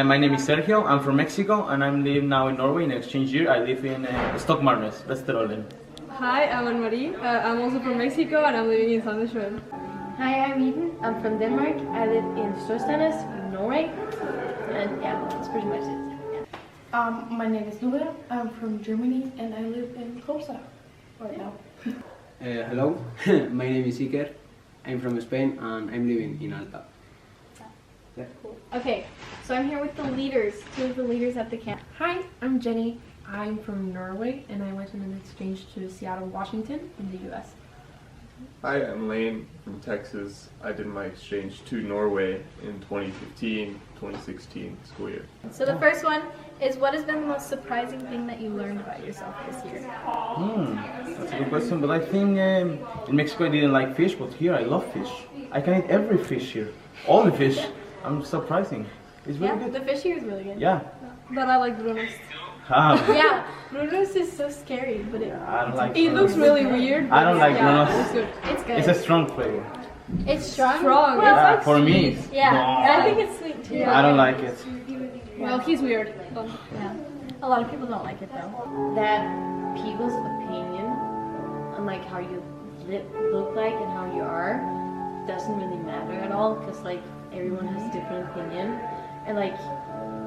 My name is Sergio. I'm from Mexico and I'm living now in Norway in exchange year. I live in Stockmarnes, Vesterålen. Hi, I'm Anne-Marie. I'm also from Mexico and I'm living in Sandnessjøen. Hi, I'm Eden. I'm from Denmark. I live in Storsteinnes, Norway. And yeah, that's pretty much it. Yeah. My name is Lucia. I'm from Germany and I live in Kosa right now. Hello, my name is Iker. I'm from Spain and I'm living in Alta. Yeah. Cool. Okay, so I'm here with the leaders, two of the leaders at the camp. Hi, I'm Jenny. I'm from Norway and I went on an exchange to Seattle, Washington in the US. Hi, I'm Lane from Texas. I did my exchange to Norway in 2015-2016 school year. So the first one is, what has been the most surprising thing that you learned about yourself this year? That's a good question, but I think in Mexico I didn't like fish, but here I love fish. I can eat every fish here, all the fish. I'm surprising. It's really good. The fish here is really good. Yeah. But I like brunost. Yeah, brunost is so scary, but I don't like It looks really weird. I don't like yeah, brunost. it's good. it's good. It's a strong flavor. It's strong. Strong. Well, Yeah, it's for like me. sweet. Yeah, No. I think it's sweet too. I don't like it. Well, he's weird. Yeah. A lot of people don't like it though. That people's opinion on like how you look like and how you are doesn't really matter at all, because like everyone has a different opinion, and like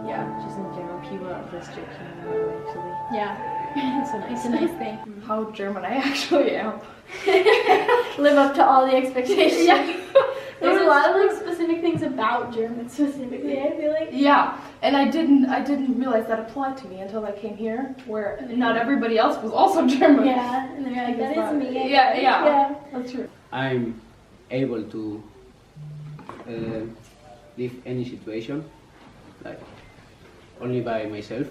yeah, just in general people are less judging actually. Yeah, it's a nice thing. How German I actually am. Live up to all the expectations. Yeah. There's a lot of like specific things about German specifically, I feel like. Yeah, and I didn't realize that applied to me until I came here, where not everybody else was also German. Yeah, and they're like, that is me. Yeah, that's true. I'm able to live any situation, like only by myself,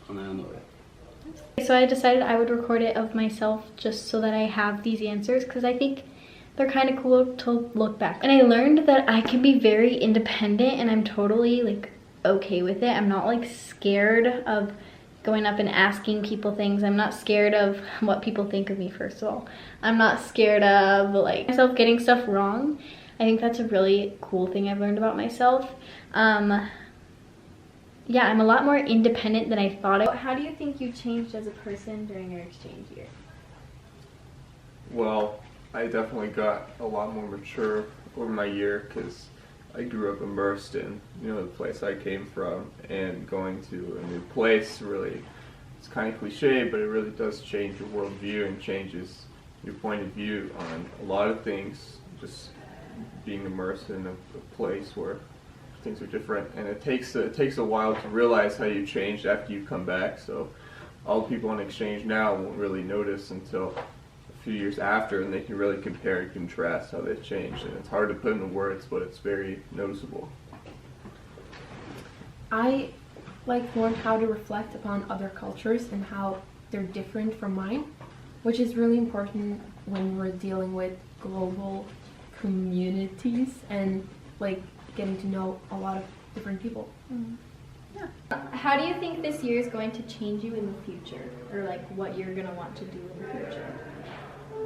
and I don't know it. So I decided I would record it of myself just so that I have these answers, because I think they're kind of cool to look back. And I learned that I can be very independent and I'm totally like okay with it. I'm not like scared of going up and asking people things. I'm not scared of what people think of me, first of all. I'm not scared of like myself getting stuff wrong. I think that's a really cool thing I've learned about myself. Yeah, I'm a lot more independent than I thought. How do you think you changed as a person during your exchange year? Well, I definitely got a lot more mature over my year because I grew up immersed in, the place I came from, and going to a new place really, it's kind of cliche, but it really does change your worldview and changes your point of view on a lot of things, just being immersed in a place where things are different, and it takes a while to realize how you changed after you come back. So all the people on exchange now won't really notice until a few years after, and they can really compare and contrast how they've changed. And it's hard to put into words, but it's very noticeable. I learned how to reflect upon other cultures and how they're different from mine, which is really important when we're dealing with global communities and getting to know a lot of different people. Yeah. How do you think this year is going to change you in the future, or like what you're gonna want to do in the future?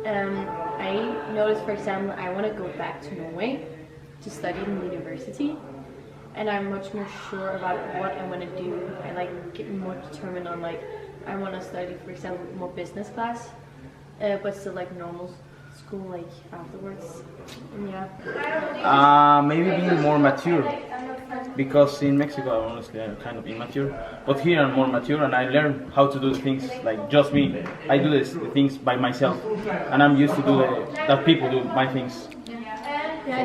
I noticed, for example, I want to go back to Norway to study in university, and I'm much more sure about what I want to do. I get more determined on I want to study, for example, more business class, but still normal school afterwards. And yeah. Maybe being more mature, because in Mexico honestly I'm kind of immature, but here I'm more mature and I learn how to do things like just me. I do these things by myself, and I'm used to do that people do my things. Yeah,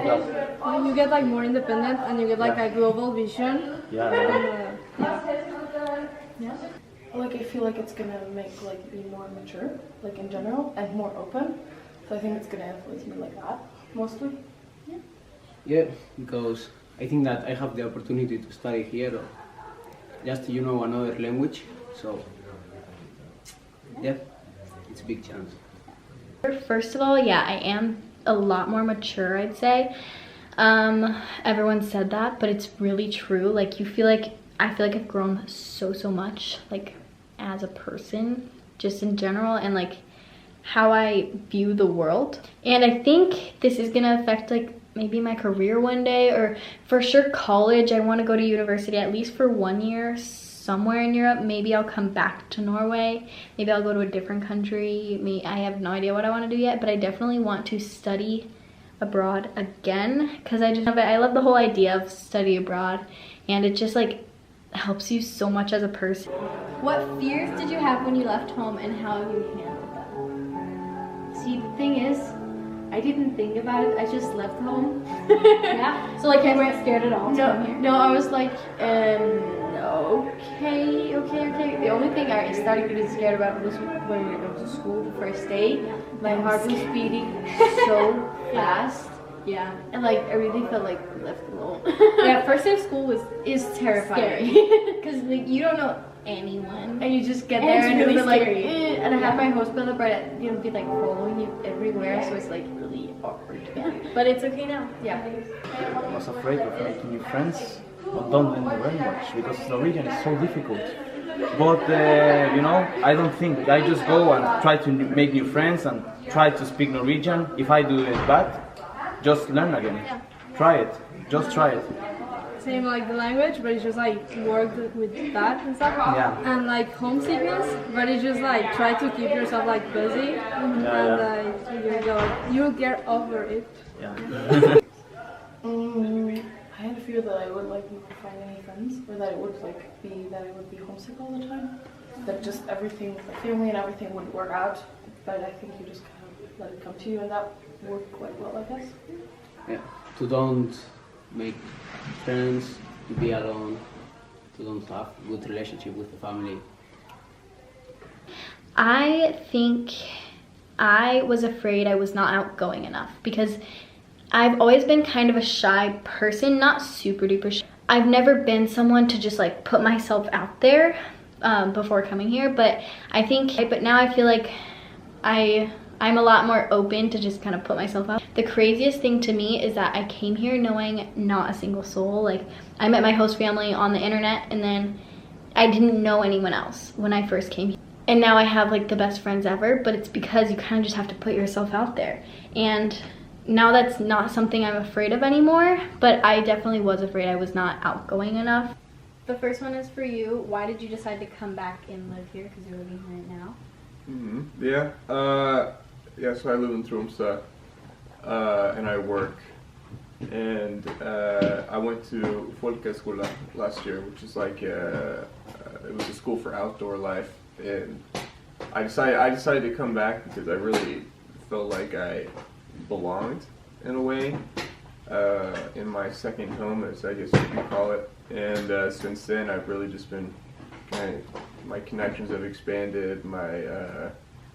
I think you get more independent and you get a global vision. Yeah. Yeah. I feel like it's gonna make me more mature, in general, and more open. So I think it's gonna influence me like that, mostly. Yeah, because I think that I have the opportunity to study here, or just another language. So yeah, it's a big chance. First of all, yeah, I am a lot more mature, I'd say. Everyone said that, but it's really true. I feel like I've grown so much, as a person, just in general, and how I view the world. And I think this is gonna affect maybe my career one day, or for sure college. I want to go to university at least for 1 year somewhere in Europe. Maybe I'll come back to Norway. Maybe I'll go to a different country. I have no idea what I want to do yet, but I definitely want to study abroad again, because I love the whole idea of study abroad, and it just like helps you so much as a person. What fears did you have when you left home, and how have you handled them? See, the thing is, I didn't think about it. I just left home. Yeah. So like you weren't scared at all to No, come here? no, I was like, okay. The only thing I started getting scared about was when we were going to school the first day. My heart was beating so fast. Yeah. And like, I really felt like left alone. Yeah, first day of school It's terrifying. because like you don't know anyone. And you just get And there it's and really you're like, scary. and I have my host brother, but you know, be like following you everywhere, so it's like really awkward. But it's okay now. Yeah. I was afraid of making new friends, but don't learn the language because Norwegian is so difficult. But you know, I don't think. I just go and try to make new friends and try to speak Norwegian. If I do it bad, just learn again. Try it. Just try it. Same like the language, but it's just like work with that and stuff. Yeah. And like homesickness, but it's just like try to keep yourself like busy, and you'll get over it. Yeah. I had a fear that I would like not find any friends, or that it would I would be homesick all the time. That just everything, the family and everything wouldn't work out. But I think you just kind of let it come to you, and that worked quite well, I guess. Yeah, to don't make friends, to be alone, to don't have good relationship with the family. I think I was afraid I was not outgoing enough, because I've always been kind of a shy person, not super duper shy. I've never been someone to just like put myself out there before coming here, but now I feel like I'm a lot more open to just kind of put myself out. The craziest thing to me is that I came here knowing not a single soul. Like, I met my host family on the internet, and then I didn't know anyone else when I first came here. And now I have like the best friends ever, but it's because you kind of just have to put yourself out there. And now that's not something I'm afraid of anymore, but I definitely was afraid I was not outgoing enough. The first one is for you. Why did you decide to come back and live here? Because you're living here now. So I live in Tromsø, and I work, and I went to folkeskole last year, which is like it was a school for outdoor life, and I decided to come back because I really felt like I belonged in a way in my second home, as I guess you could call it. And since then, I've really just been my connections have expanded, my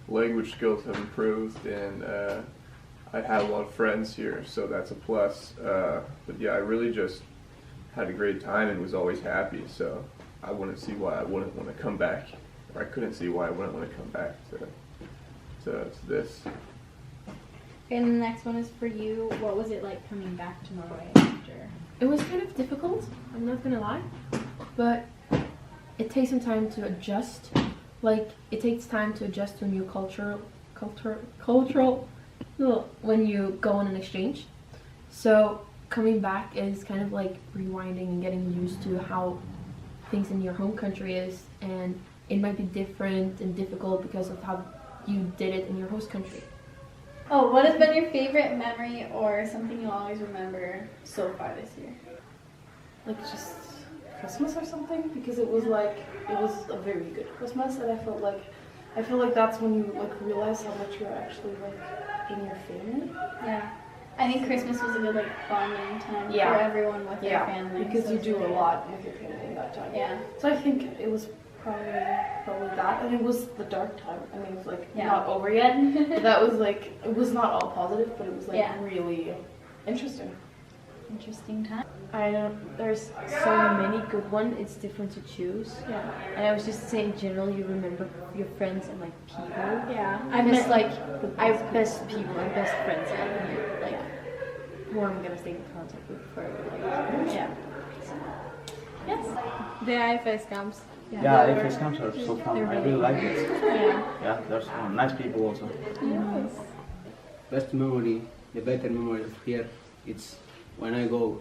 language skills have improved, and I've had a lot of friends here, so that's a plus. But yeah, I really just had a great time and was always happy, so I wouldn't see why I wouldn't want to come back, or I couldn't see why I wouldn't want to come back to this. And the next one is for you. What was it like coming back to Norway after? It was kind of difficult, I'm not gonna lie, but it takes some time to adjust. Like, it takes time to adjust to a new cultural when you go on an exchange. So coming back is kind of like rewinding and getting used to how things in your home country is, and it might be different and difficult because of how you did it in your host country. Oh, what has been your favorite memory or something you'll always remember so far this year? Like just Christmas or something, because it was a very good Christmas, and I feel like that's when you like realize how much you're actually like in your family. Yeah. I think Christmas was a good like bonding time Yeah. for everyone with their family. because so you it's do really a lot with your family in that time. Yeah. So I think it was probably that, and it was the dark time. I mean, it's like Yeah. not over yet. But that was like, it was not all positive, but it was like Yeah. really interesting. Interesting time. There's so many good ones, it's different to choose. Yeah. And I was just saying, in general, you remember your friends and like people. Yeah. I've met like best people and best friends out here, like who I'm gonna stay in contact with for like Yeah. Yes. The IFS camps. Yeah, AFS camps are so fun. I really like it. Yeah. Yeah, there's nice people also. Yes. Best memory, the better memory of here it's when I go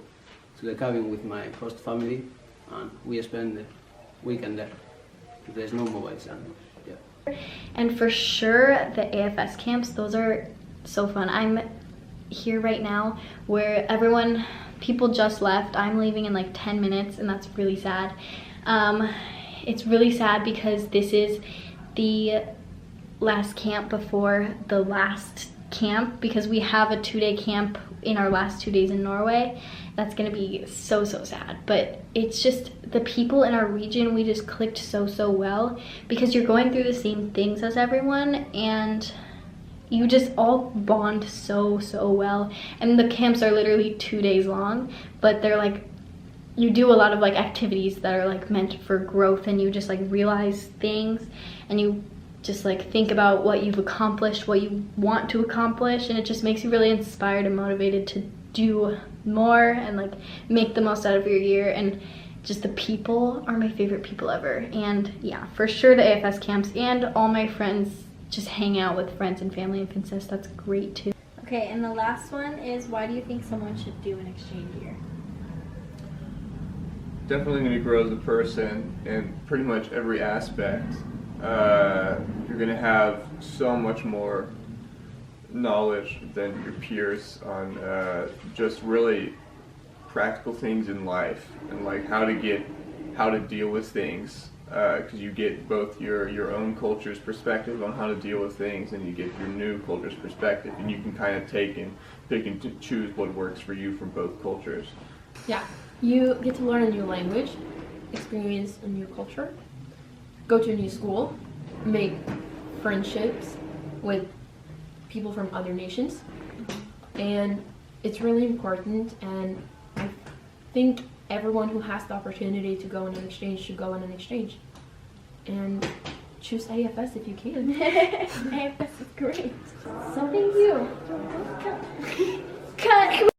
to the cabin with my host family and we spend the weekend there. There's no mobiles and yeah. And for sure, the AFS camps, those are so fun. I'm here right now where people just left. I'm leaving in like 10 minutes and that's really sad. It's really sad because this is the last camp before the last camp, because we have a 2-day camp in our last 2 days in Norway. That's gonna be so sad, but it's just the people in our region, we just clicked so well because you're going through the same things as everyone and you just all bond so well. And the camps are literally 2 days long, but they're like, you do a lot of like activities that are like meant for growth, and you just like realize things and you just like think about what you've accomplished, what you want to accomplish, and it just makes you really inspired and motivated to do more and like make the most out of your year. And just the people are my favorite people ever. And yeah, for sure the AFS camps, and all my friends just hang out with friends and family in Princess. That's great too. Okay, and the last one is, why do you think someone should do an exchange year? Definitely going to grow as a person in pretty much every aspect. You're going to have so much more knowledge than your peers on just really practical things in life and like how to deal with things, because you get both your own culture's perspective on how to deal with things, and you get your new culture's perspective, and you can kind of pick and choose what works for you from both cultures. Yeah, you get to learn a new language, experience a new culture, go to a new school, make friendships with people from other nations, and it's really important. And I think everyone who has the opportunity to go on an exchange should go on an exchange, and choose AFS if you can. AFS is great. So thank you. Cut.